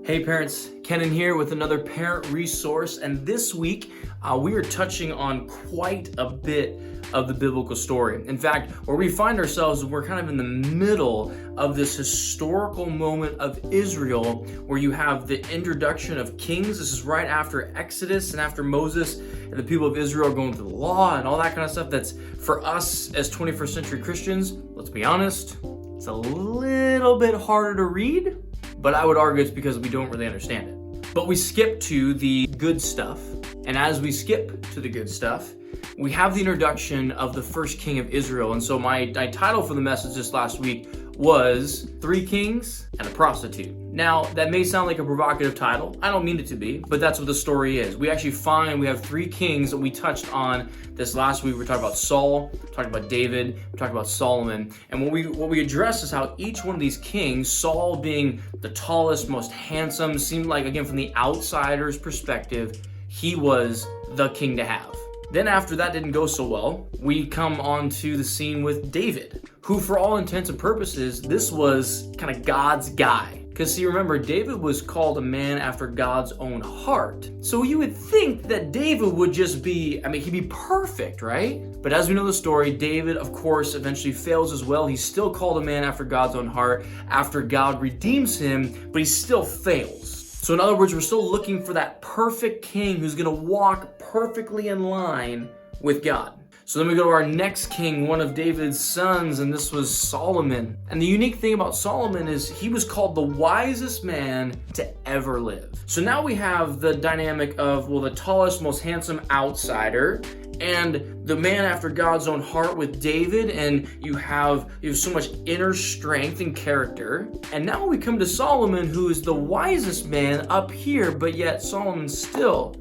Hey parents, Kenan here with another parent resource, and this week we are touching on quite a bit of the biblical story. In fact, where we find ourselves, we're kind of in the middle of this historical moment of Israel where you have the introduction of kings. This is right after Exodus and after Moses and the people of Israel going through the law and all that kind of stuff. That's for us as 21st century Christians, let's be honest, it's a little bit harder to read. But I would argue it's because we don't really understand it. But we skip to the good stuff. And as we skip to the good stuff, we have the introduction of the first king of Israel. And so my title for the message this last week was 3 Kings and a Prostitute. Now, that may sound like a provocative title. I don't mean it to be, but that's what the story is. We actually find we have 3 kings that we touched on this last week. We talked about Saul, we talked about David, we talked about Solomon. And what we addressed is how each one of these kings, Saul being the tallest, most handsome, seemed like, again, from the outsider's perspective, he was the king to have. Then after that didn't go so well, we come on to the scene with David, who for all intents and purposes, this was kind of God's guy. Because see, remember, David was called a man after God's own heart. So you would think that David would just be, he'd be perfect, right? But as we know the story, David, of course, eventually fails as well. He's still called a man after God's own heart, after God redeems him, but he still fails. So in other words, we're still looking for that perfect king who's going to walk perfectly in line with God. So then we go to our next king, one of David's sons, and this was Solomon. And the unique thing about Solomon is he was called the wisest man to ever live. So now we have the dynamic of, well, the tallest, most handsome outsider, and the man after God's own heart with David, and you have so much inner strength and character. And now we come to Solomon, who is the wisest man up here, but yet Solomon still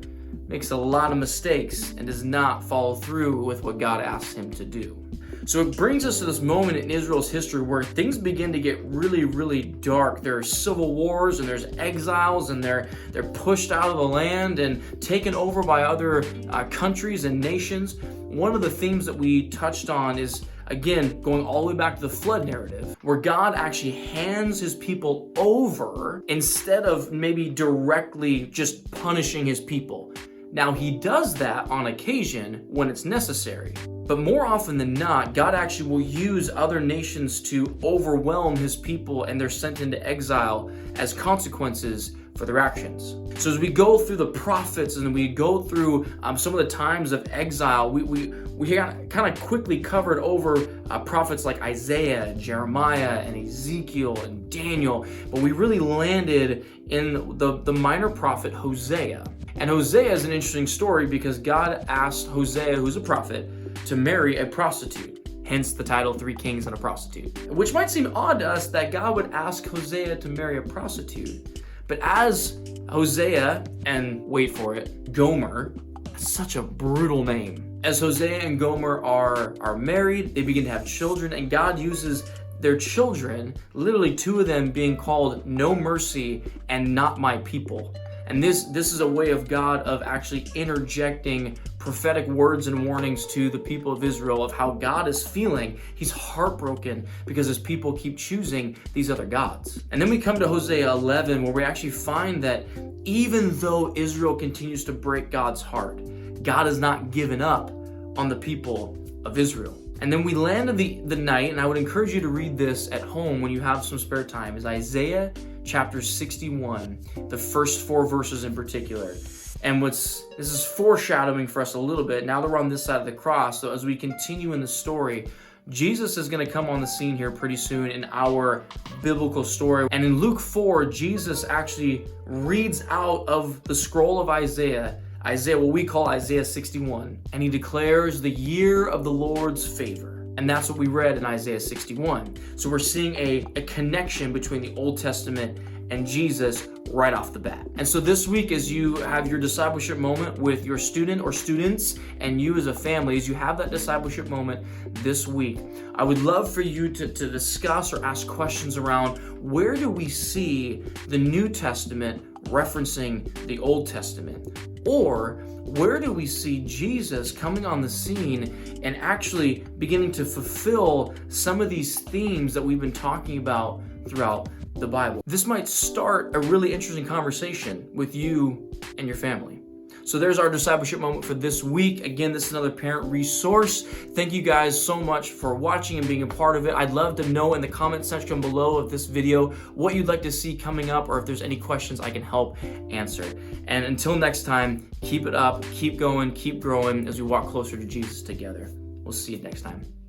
makes a lot of mistakes and does not follow through with what God asks him to do. So it brings us to this moment in Israel's history where things begin to get really, really dark. There are civil wars and there's exiles, and they're pushed out of the land and taken over by other countries and nations. One of the themes that we touched on is, again, going all the way back to the flood narrative, where God actually hands his people over instead of maybe directly just punishing his people. Now, he does that on occasion when it's necessary. But more often than not, God actually will use other nations to overwhelm his people, and they're sent into exile as consequences for their actions. So as we go through the prophets and we go through some of the times of exile, we kind of quickly covered over prophets like Isaiah, Jeremiah, and Ezekiel, and Daniel, but we really landed in the minor prophet Hosea. And Hosea is an interesting story because God asked Hosea, who's a prophet, to marry a prostitute. Hence the title 3 Kings and a Prostitute. Which might seem odd to us that God would ask Hosea to marry a prostitute. But as Hosea and, wait for it, Gomer, such a brutal name. As Hosea and Gomer are married, they begin to have children, and God uses their children, literally 2 of them being called No Mercy and Not My People. And this is a way of God of actually interjecting prophetic words and warnings to the people of Israel of how God is feeling. He's heartbroken because his people keep choosing these other gods. And then we come to Hosea 11, where we actually find that even though Israel continues to break God's heart, God has not given up on the people of Israel. And then we land in the night, and I would encourage you to read this at home when you have some spare time, is Isaiah chapter 61, the first 4 verses in particular. And this is foreshadowing for us a little bit. Now that we're on this side of the cross, so as we continue in the story, Jesus is going to come on the scene here pretty soon in our biblical story. And in Luke 4, Jesus actually reads out of the scroll of Isaiah, what we call Isaiah 61, and he declares the year of the Lord's favor. And that's what we read in Isaiah 61. So we're seeing a connection between the Old Testament and Jesus right off the bat. And so this week, as you have your discipleship moment with your student or students and you as a family, as you have that discipleship moment this week, I would love for you to discuss or ask questions around, where do we see the New Testament referencing the Old Testament? Or where do we see Jesus coming on the scene and actually beginning to fulfill some of these themes that we've been talking about throughout the Bible. This might start a really interesting conversation with you and your family. So there's our discipleship moment for this week. Again, this is another parent resource. Thank you guys so much for watching and being a part of it. I'd love to know in the comment section below of this video what you'd like to see coming up, or if there's any questions I can help answer. And until next time, keep it up, keep going, keep growing as we walk closer to Jesus together. We'll see you next time.